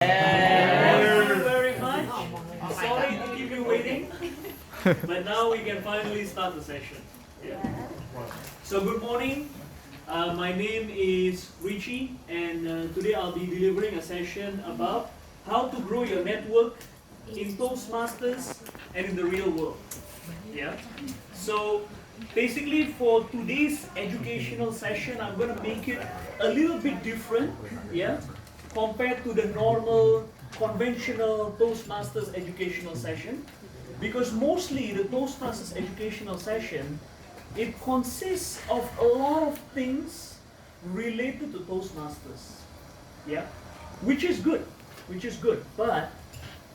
Thank you very much. Sorry to keep you waiting, but now we can finally start the session. Yeah. So good morning. My name is Richie, and today I'll be delivering a session about how to grow your network in Toastmasters and in the real world. Yeah. So basically, for today's educational session, I'm going to make it a little bit different. Yeah. Compared to the normal, conventional Toastmasters educational session, because mostly the Toastmasters educational session, it consists of a lot of things related to Toastmasters, yeah, which is good, but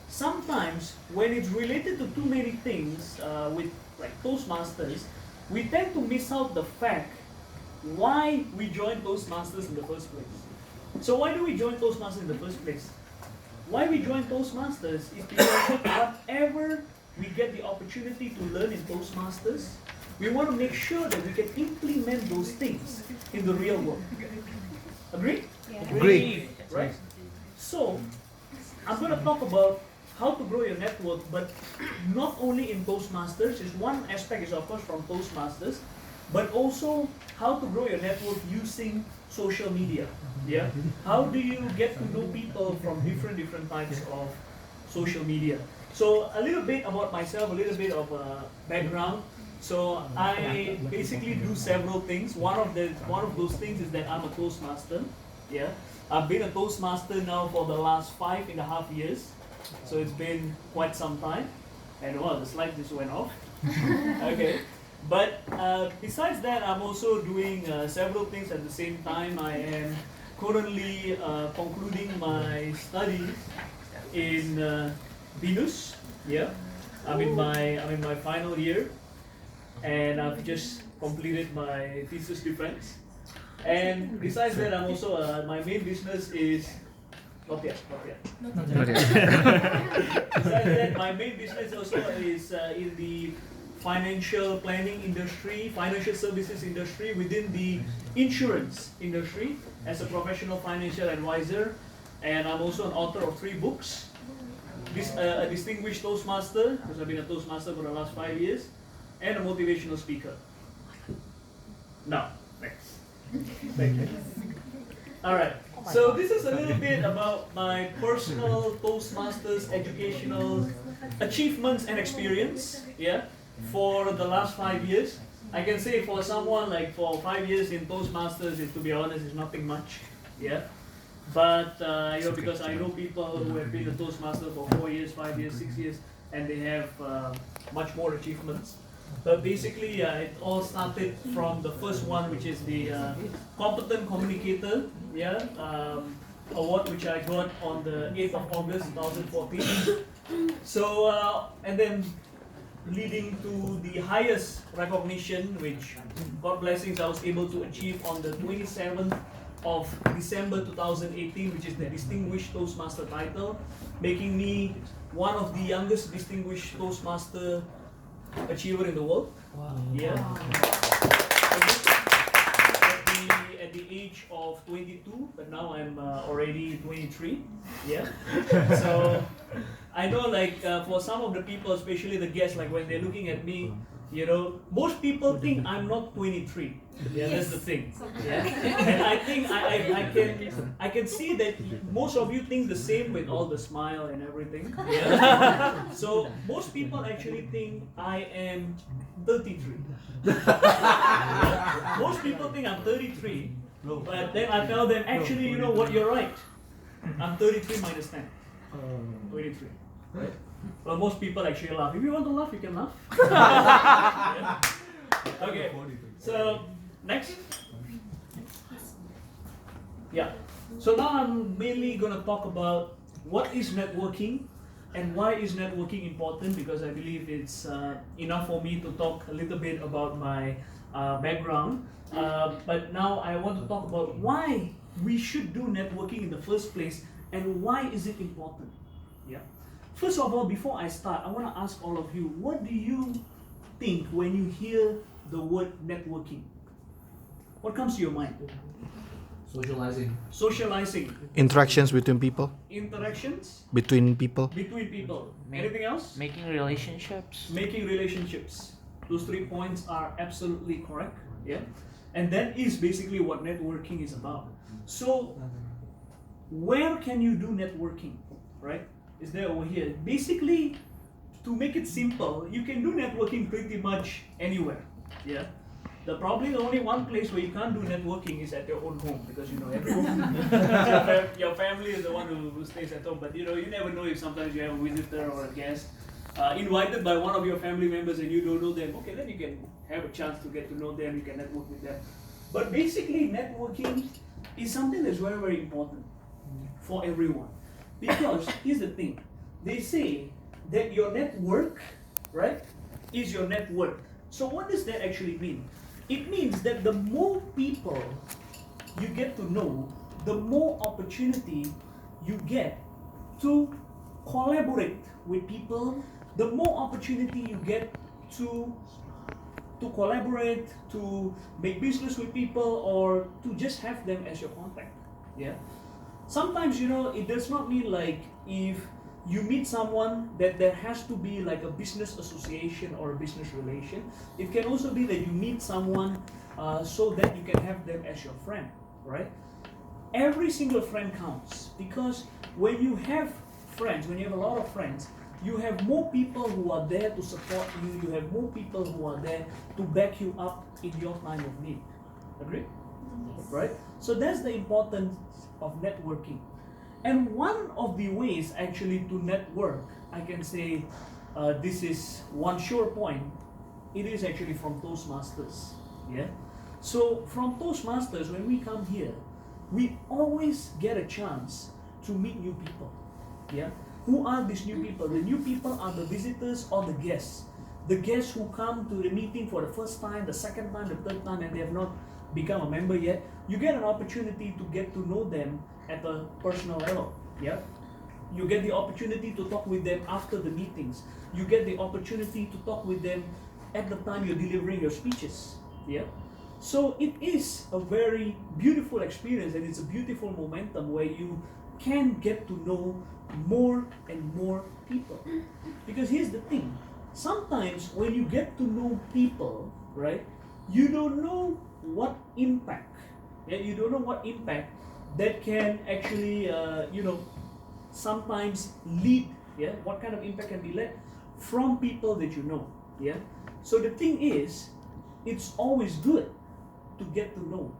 sometimes when it's related to too many things with like Toastmasters, we tend to miss out the fact why we joined Toastmasters in the first place. So why do we join Toastmasters in the first place? Why we join Toastmasters is because whatever we get the opportunity to learn in Toastmasters, we want to make sure that we can implement those things in the real world. Agree? Yeah. Agree. Right? So, I'm going to talk about how to grow your network, but not only in Toastmasters. Is one aspect is of course from Toastmasters, but also how to grow your network using social media. Yeah. How do you get to know people from different types of social media? So a little bit about myself, a little bit of background. So I basically do several things. One of those things is that I'm a Toastmaster. Yeah. I've been a Toastmaster now for the last 5.5 years. So it's been quite some time. And well, the slide just went off. Okay. But besides that, I'm also doing several things at the same time. I am currently concluding my studies in Venus. Yeah, I'm in my final year, and I've just completed my thesis defense. And besides that, I'm also my main business is not yet. Besides that, my main business also is in the financial planning industry, financial services industry, within the insurance industry as a professional financial advisor. And I'm also an author of 3 books. A distinguished Toastmaster, because I've been a Toastmaster for the last 5 years, and a motivational speaker. Now, next. Thank you. Alright, so this is a little bit about my personal Toastmasters educational achievements and experience. Yeah. For the last 5 years. I can say for someone like for 5 years in Toastmasters, to be honest, is nothing much. Yeah. But because I know people who have been a Toastmaster for 4 years, 5 years, 6 years, and they have much more achievements. But basically, it all started from the first one, which is the Competent Communicator, award, which I got on the 8th of August 2014. So, and then leading to the highest recognition, which, God blessings, I was able to achieve on the 27th of December 2018, which is the Distinguished Toastmaster title, making me one of the youngest Distinguished Toastmaster achiever in the world. Wow. Yeah. At the age of 22, but now I'm already 23. Yeah. So I know, like for some of the people, especially the guests, like when they're looking at me, most people think I'm not 23. Yeah, that's the thing. Yeah, and I think I can see that most of you think the same with all the smile and everything. Yeah. So most people actually think I am 33. Most people think I'm 33, but then I tell them, actually, you know what, you're right. I'm 33 minus 10. 23. Right? Well, most people actually laugh. If you want to laugh, you can laugh. Yeah. Okay. So next. Yeah. So now I'm mainly gonna talk about what is networking and why is networking important, because I believe it's enough for me to talk a little bit about my background. But now I want to talk about why we should do networking in the first place and why is it important. Yeah. First of all, before I start, I want to ask all of you, what do you think when you hear the word networking? What comes to your mind? Socializing. Interactions between people. Interactions. Between people. Between people. Anything else? Making relationships. Making relationships. Those 3 points are absolutely correct. Yeah. And that is basically what networking is about. So, where can you do networking? Right? Is there over here? Basically, to make it simple, you can do networking pretty much anywhere. Yeah. Probably the only one place where you can't do networking is at your own home, because everyone, your family is the one who stays at home. But you never know if sometimes you have a visitor or a guest invited by one of your family members and you don't know them. Okay, then you can have a chance to get to know them. You can network with them. But basically, networking is something that's very, very important for everyone. Because here's the thing: they say that your network, right, is your net worth. So what does that actually mean? It means that the more people you get to know, the more opportunity you get to collaborate with people, the more opportunity you get to collaborate, to make business with people, or to just have them as your contact. Yeah. Sometimes, it does not mean like if you meet someone that there has to be like a business association or a business relation. It can also be that you meet someone so that you can have them as your friend, right? Every single friend counts, because when you have friends, when you have a lot of friends, you have more people who are there to support you, you have more people who are there to back you up in your time of need. Agree? Yes. Right? So that's the importance of networking. And one of the ways actually to network, I can say this is one sure point, it is actually from Toastmasters. Yeah. So from Toastmasters, when we come here, we always get a chance to meet new people. Yeah. Who are these new people? The new people are the visitors or the guests. The guests who come to the meeting for the first time, the second time, the third time, and they have not become a member yet. You get an opportunity to get to know them at a personal level. Yeah. You get the opportunity to talk with them after the meetings. You get the opportunity to talk with them at the time you're delivering your speeches. Yeah. So it is a very beautiful experience, and it's a beautiful momentum where you can get to know more and more people. Because here's the thing, sometimes when you get to know people, right, you don't know what impact, you don't know what impact that can actually, sometimes lead, what kind of impact can be led from people that you know, So the thing is, it's always good to get to know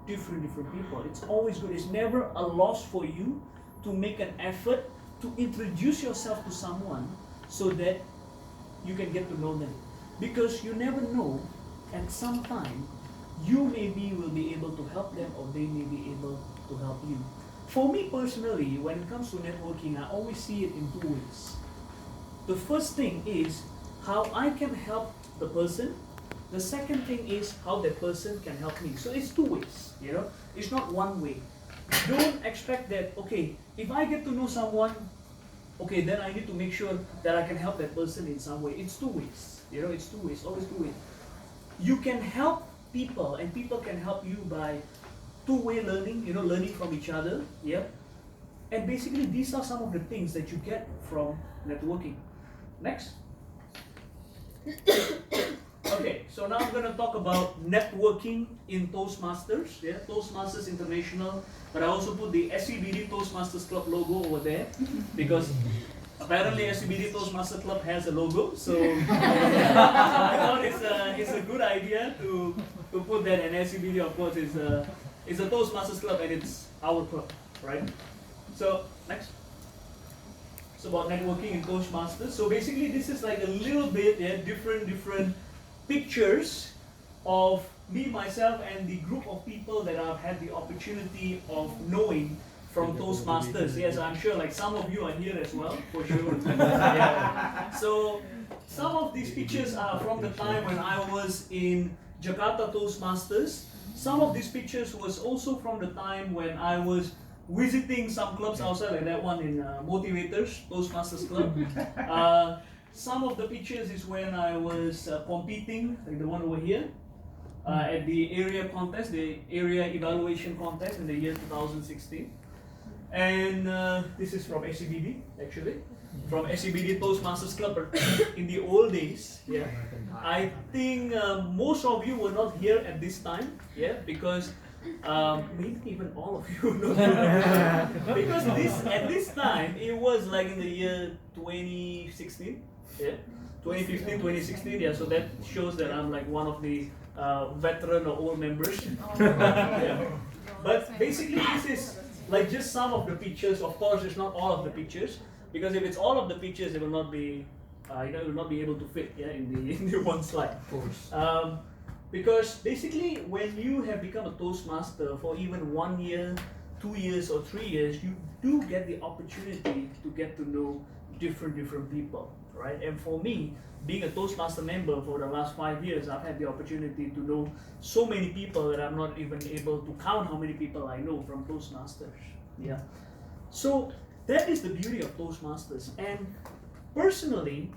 different people. It's always good. It's never a loss for you to make an effort to introduce yourself to someone so that you can get to know them. Because you never know, at some time, you maybe will be able to help them, or they may be able to help you. For me personally, when it comes to networking, I always see it in two ways. The first thing is how I can help the person. The second thing is how that person can help me. So it's two ways, It's not one way. Don't expect that, okay, if I get to know someone, okay, then I need to make sure that I can help that person in some way. It's two ways, it's two ways, always two ways. You can help people, and people can help you by two-way learning, learning from each other, And basically, these are some of the things that you get from networking. Next. Okay, so now I'm going to talk about networking in Toastmasters, Toastmasters International, but I also put the SCBD Toastmasters Club logo over there, because apparently SCBD Toastmasters Club has a logo, so I thought it's a good idea to put that, and SCBD of course is a Toastmasters Club, and it's our club, right? So, next. It's about networking in Toastmasters. So basically this is like a little bit different pictures of me, myself, and the group of people that I've had the opportunity of knowing from Toastmasters. Yes, I'm sure like some of you are here as well, for sure. So some of these pictures are from the time when I was in Jakarta Toastmasters. Some of these pictures was also from the time when I was visiting some clubs outside, like that one in Motivators, Toastmasters Club. Some of the pictures is when I was competing, like the one over here. at the area contest, the area evaluation contest in the year 2016. And this is from SCBD, actually, from SCBD Toastmasters Club in the old days. Yeah, I think most of you were not here at this time. Yeah, because maybe even all of you know. Because at this time it was like in the year 2016. Yeah, 2015, 2016. Yeah, so that shows that I'm like one of the veteran or old members. Yeah. But basically, this is like just some of the pictures. Of course, it's not all of the pictures, because if it's all of the pictures, it will not be, it will not be able to fit, yeah, in the one slide. Of course. Because basically, when you have become a Toastmaster for even 1 year, 2 years, or 3 years, you do get the opportunity to get to know different people, right? And for me, being a Toastmaster member for the last 5 years, I've had the opportunity to know so many people that I'm not even able to count how many people I know from Toastmasters. Yeah. So that is the beauty of Toastmasters. And personally,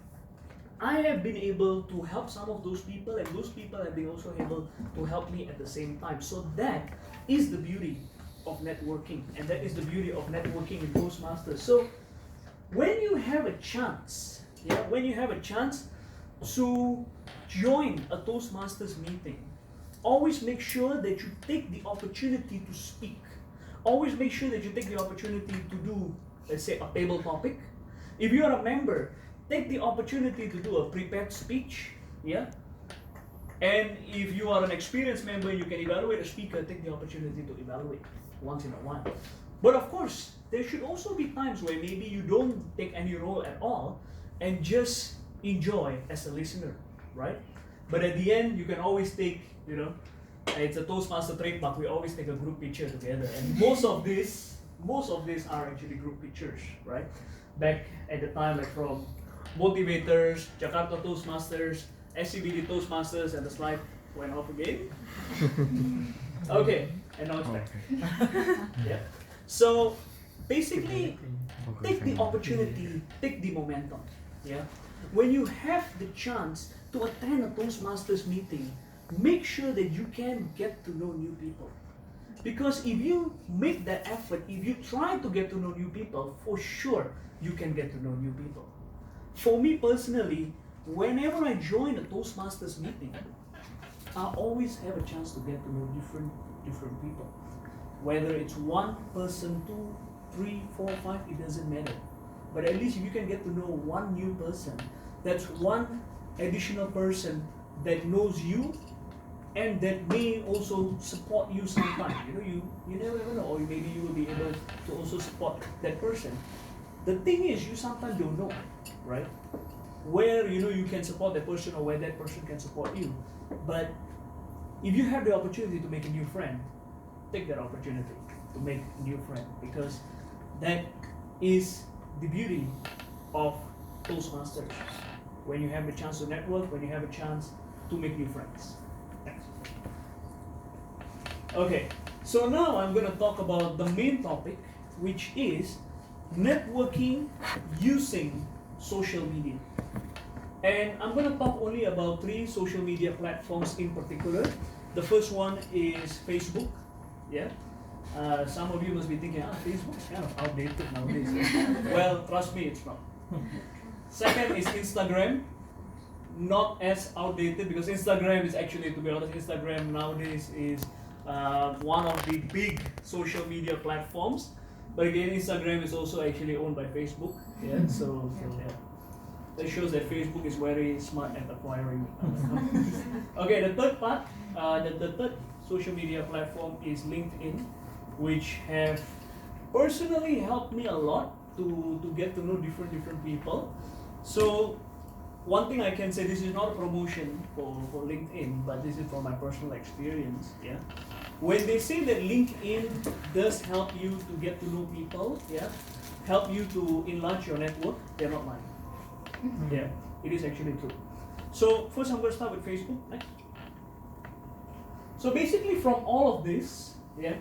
I have been able to help some of those people, and those people have been also able to help me at the same time. So that is the beauty of networking, and that is the beauty of networking in Toastmasters. So when you have a chance, when you have a chance to join a Toastmasters meeting, always make sure that you take the opportunity to speak. Always make sure that you take the opportunity to do, let's say, a table topic. If you are a member, take the opportunity to do a prepared speech, yeah? And if you are an experienced member, you can evaluate a speaker, take the opportunity to evaluate once in a while. But of course, there should also be times where maybe you don't take any role at all and just enjoy as a listener, right? But at the end, you can always take, it's a Toastmaster trademark, we always take a group picture together. And most of these are actually group pictures, right? Back at the time, like from Motivators, Jakarta Toastmasters, SCBD Toastmasters, and the slide went off again. Okay, and now it's back. Yeah. So basically, take the opportunity, take the momentum. Yeah. When you have the chance to attend a Toastmasters meeting, make sure that you can get to know new people. Because if you make that effort, if you try to get to know new people, for sure you can get to know new people. For me personally, whenever I join a Toastmasters meeting, I always have a chance to get to know different people. Whether it's one person, 2, 3, 4, 5, it doesn't matter. But at least if you can get to know one new person, that's one additional person that knows you and that may also support you sometime. You never ever know, or maybe you will be able to also support that person. The thing is, you sometimes don't know, right? Where you can support that person or where that person can support you. But if you have the opportunity to make a new friend, take that opportunity to make a new friend, because that is the beauty of Toastmasters. When you have a chance to network, when you have a chance to make new friends. Thanks. Okay, so now I'm going to talk about the main topic, which is networking using social media. And I'm going to talk only about 3 social media platforms in particular. The first one is Facebook. Yeah. Some of you must be thinking, Facebook is kind of outdated nowadays. Well, trust me, it's not. Second is Instagram. Not as outdated, because Instagram is actually, to be honest, Instagram nowadays is one of the big social media platforms. But again, Instagram is also actually owned by Facebook. Yeah, so yeah. That shows that Facebook is very smart at acquiring companies. Okay, the third part, the third social media platform is LinkedIn, which have personally helped me a lot to get to know different people. So one thing I can say, this is not a promotion for LinkedIn, but this is from my personal experience. Yeah, when they say that LinkedIn does help you to get to know people, yeah, help you to enlarge your network, they're not lying. Yeah, it is actually true. So first I'm going to start with Facebook. Next. So basically from all of this, yeah,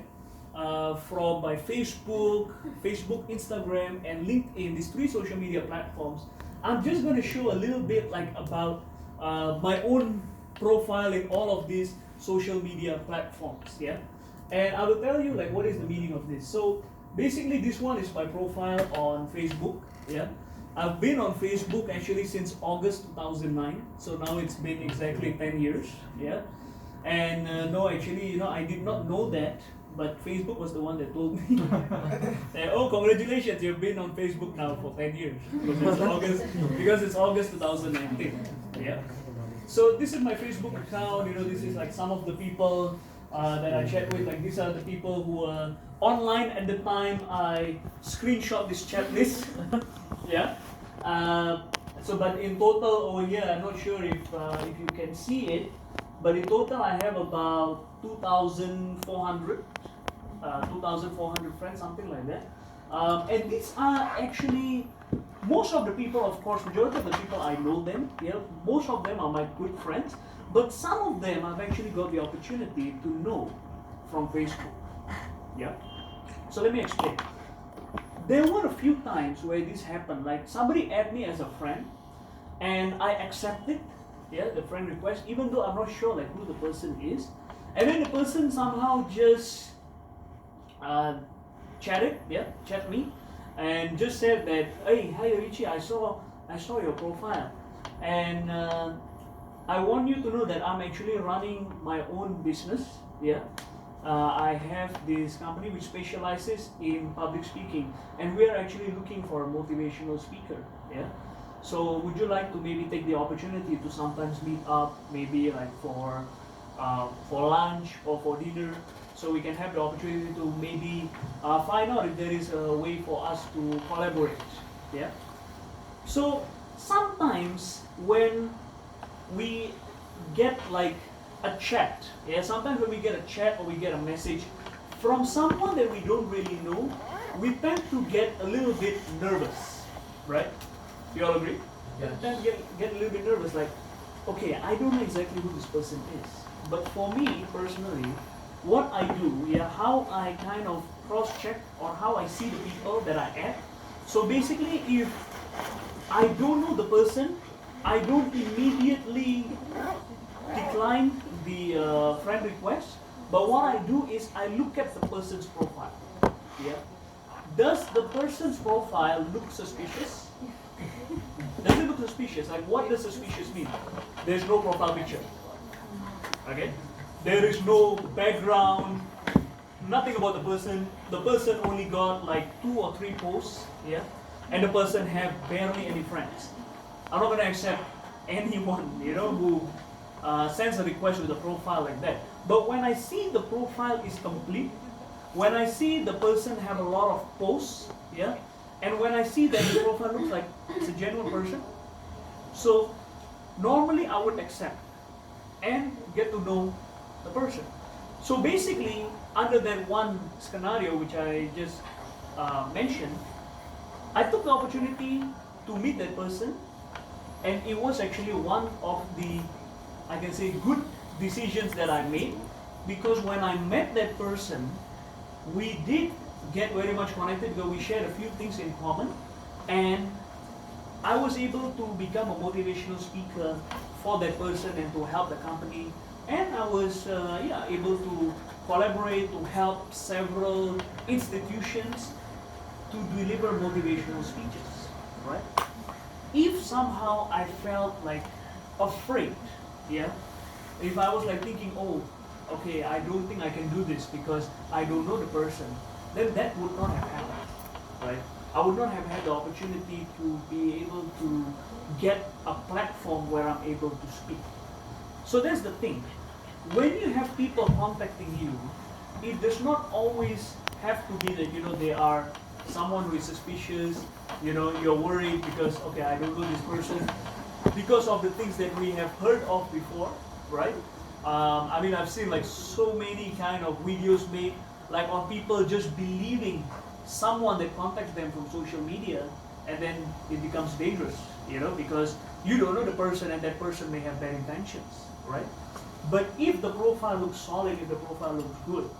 from my Facebook, Instagram, and LinkedIn, these 3 social media platforms, I'm just going to show a little bit like about my own profile in all of these social media platforms. Yeah, and I will tell you like what is the meaning of this. So basically, this one is my profile on Facebook. Yeah, I've been on Facebook actually since August 2009. So now it's been exactly 10 years. Yeah, and no, actually, I did not know that. But Facebook was the one that told me, oh, congratulations, you've been on Facebook now for 10 years. Because it's August 2019. Yeah. So this is my Facebook account. This is like some of the people that I chat with. Like these are the people who were online at the time I screenshot this chat list. Yeah. But in total over here, I'm not sure if you can see it, but in total I have about 2,400 friends, something like that. And these are actually, most of the people, of course, majority of the people I know them. Yeah, most of them are my good friends, but some of them I've actually got the opportunity to know from Facebook. Yeah. So let me explain. There were a few times where this happened, like somebody added me as a friend, and I accepted, the friend request, even though I'm not sure like who the person is, and then the person somehow just chat me, and just said that, hey, hi Richie, I saw your profile, and I want you to know that I'm actually running my own business. Yeah, I have this company which specializes in public speaking, and we are actually looking for a motivational speaker. Yeah, so would you like to maybe take the opportunity to sometimes meet up, maybe like for lunch or for dinner, so we can have the opportunity to maybe find out if there is a way for us to collaborate. Yeah. So sometimes when we get like a chat, sometimes when we get a chat or we get a message from someone that we don't really know, we tend to get a little bit nervous, right? You all agree? Yes. We tend to get a little bit nervous, like, okay, I don't know exactly who this person is. But for me personally, what I do, how I kind of cross-check or how I see the people that I add. So basically, if I don't know the person, I don't immediately decline the friend request. But what I do is I look at the person's profile. Yeah. Does the person's profile look suspicious? Does it look suspicious? Like, what does suspicious mean? There's no profile picture. Okay? There is no background, nothing about the person. The person only got like 2 or 3 posts, and the person have barely any friends. I'm not gonna accept anyone, who sends a request with a profile like that. But when I see the profile is complete, when I see the person have a lot of posts, and when I see that the profile looks like it's a genuine person, so normally I would accept and get to know the person. So basically, under that one scenario which I just mentioned, I took the opportunity to meet that person, and it was actually one of the, I can say, good decisions that I made, because when I met that person, we did get very much connected because we shared a few things in common, and I was able to become a motivational speaker for that person and to help the company. And I was able to collaborate to help several institutions to deliver motivational speeches, right? If somehow I felt like afraid, if I was like thinking, oh, okay, I don't think I can do this because I don't know the person, then that would not have happened, right? I would not have had the opportunity to be able to get a platform where I'm able to speak. So that's the thing. When you have people contacting you, it does not always have to be that they are someone who is suspicious. You're worried because, okay, I don't know this person, because of the things that we have heard of before, right? I mean, I've seen like so many kind of videos made like on people just believing someone that contacts them from social media, and then it becomes dangerous, because you don't know the person and that person may have bad intentions, right? But if the profile looks solid, if the profile looks good,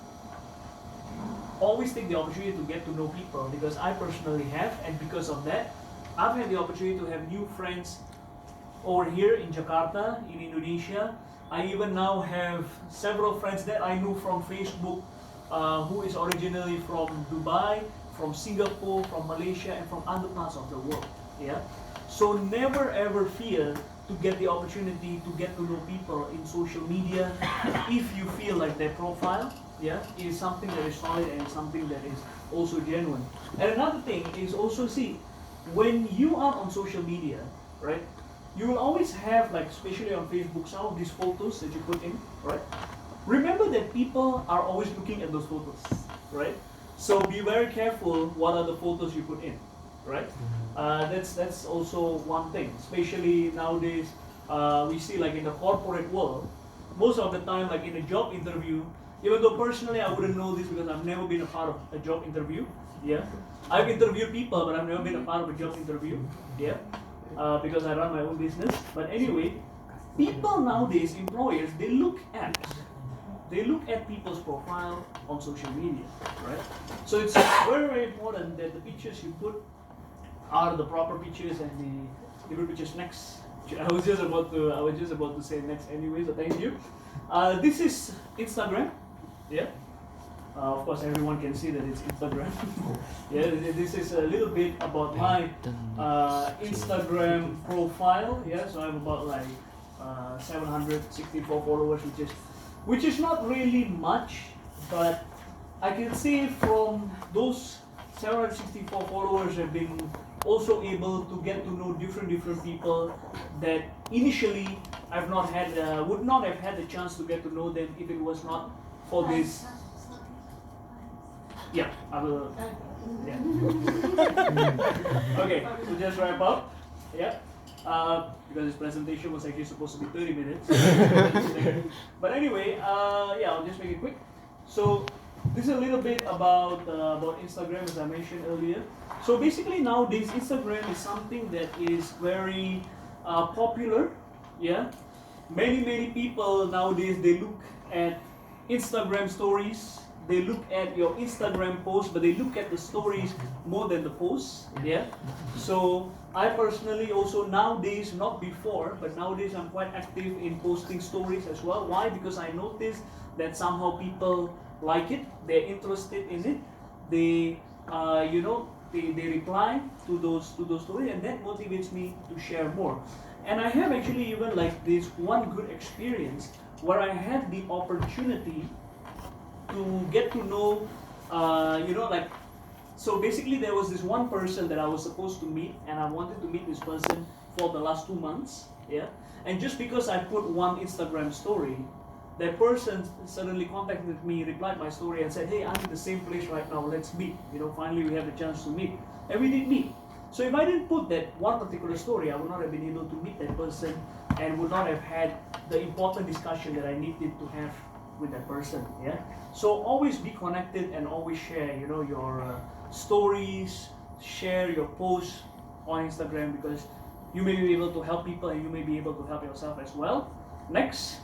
always take the opportunity to get to know people, because I personally have, and because of that, I've had the opportunity to have new friends over here in Jakarta, in Indonesia. I even now have several friends that I know from Facebook who is originally from Dubai, from Singapore, from Malaysia, and from other parts of the world. Yeah. So never ever fear to get the opportunity to get to know people in social media if you feel like their profile, yeah, is something that is solid and something that is also genuine. And another thing is also, see, when you are on social media, right, you will always have, like, especially on Facebook, some of these photos that you put in, right? Remember that people are always looking at those photos, right? So be very careful what are the photos you put in, right? That's also one thing, especially nowadays. We see, like, in the corporate world, most of the time, like in a job interview, even though personally I wouldn't know this because I've never been a part of a job interview, yeah. I've interviewed people, but I've never been a part of a job interview, yeah, because I run my own business. But anyway, people nowadays, employers, they look at people's profile on social media, right? So it's very, very important that the pictures you put are the proper pictures and the good pictures. Next, I was just about to say next anyway. So thank you. This is Instagram, yeah. Of course, everyone can see that it's Instagram. Yeah, this is a little bit about my Instagram profile. Yeah, so I have about like 764 followers, which is not really much, but I can say from those 764 followers have been also able to get to know different people that initially I've not had would not have had the chance to get to know them if it was not for this. Yeah, I will. Yeah. Okay, so just wrap up. Yeah. Because this presentation was actually supposed to be 30 minutes. But anyway, yeah, I'll just make it quick. So this is a little bit about Instagram, as I mentioned earlier. So basically nowadays, Instagram is something that is very popular. Yeah, many people nowadays, they look at Instagram stories. They look at your Instagram posts, but they look at the stories more than the posts. Yeah. So I personally also nowadays, not before, but nowadays I'm quite active in posting stories as well. Why? Because I noticed that somehow people like it, they're interested in it, they they reply to those stories, and that motivates me to share more. And I have actually even like this one good experience where I had the opportunity to get to know, like, so basically there was this one person that I was supposed to meet, and I wanted to meet this person for the last 2 months, yeah. And just because I put one Instagram story, that person suddenly contacted me, replied my story, and said, "Hey, I'm in the same place right now. Let's meet. Finally we have the chance to meet." And we did meet. So if I didn't put that one particular story, I would not have been able to meet that person and would not have had the important discussion that I needed to have with that person. Yeah. So always be connected and always share, your stories, share your posts on Instagram, because you may be able to help people and you may be able to help yourself as well. Next.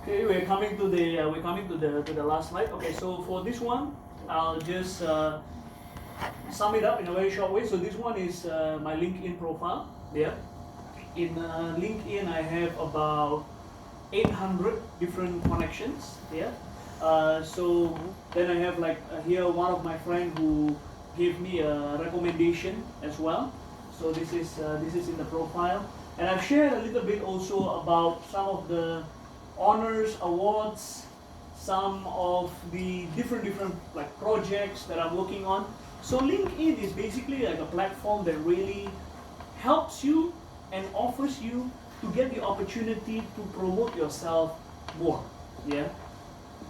Okay, we're coming to the last slide. Okay, so for this one, I'll just sum it up in a very short way. So this one is my LinkedIn profile. Yeah. In LinkedIn, I have about 800 different connections. Yeah. So then I have like here one of my friend who gave me a recommendation as well. So this is in the profile, and I've shared a little bit also about some of the honors, awards, some of the different like projects that I'm working on. So LinkedIn is basically like a platform that really helps you and offers you to get the opportunity to promote yourself more. Yeah.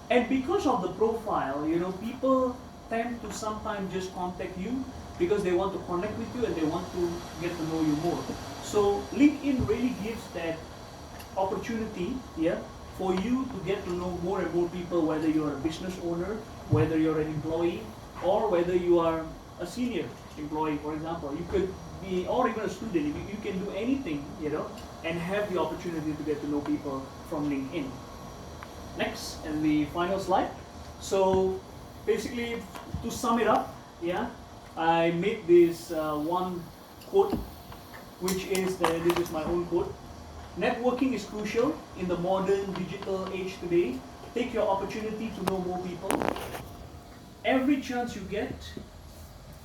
And because of the profile, people tend to sometimes just contact you because they want to connect with you and they want to get to know you more. So LinkedIn really gives that opportunity, yeah, for you to get to know more and more people, whether you're a business owner, whether you're an employee, or whether you are a senior employee, for example. You could be, or even a student. You can do anything, and have the opportunity to get to know people from LinkedIn. Next, and the final slide. So basically, to sum it up, yeah, I made this one quote, which is this is my own quote. Networking is crucial in the modern digital age today. Take your opportunity to know more people. Every chance you get,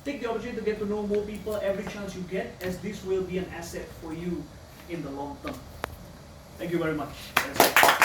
take the opportunity to get to know more people every chance you get, as this will be an asset for you in the long term. Thank you very much.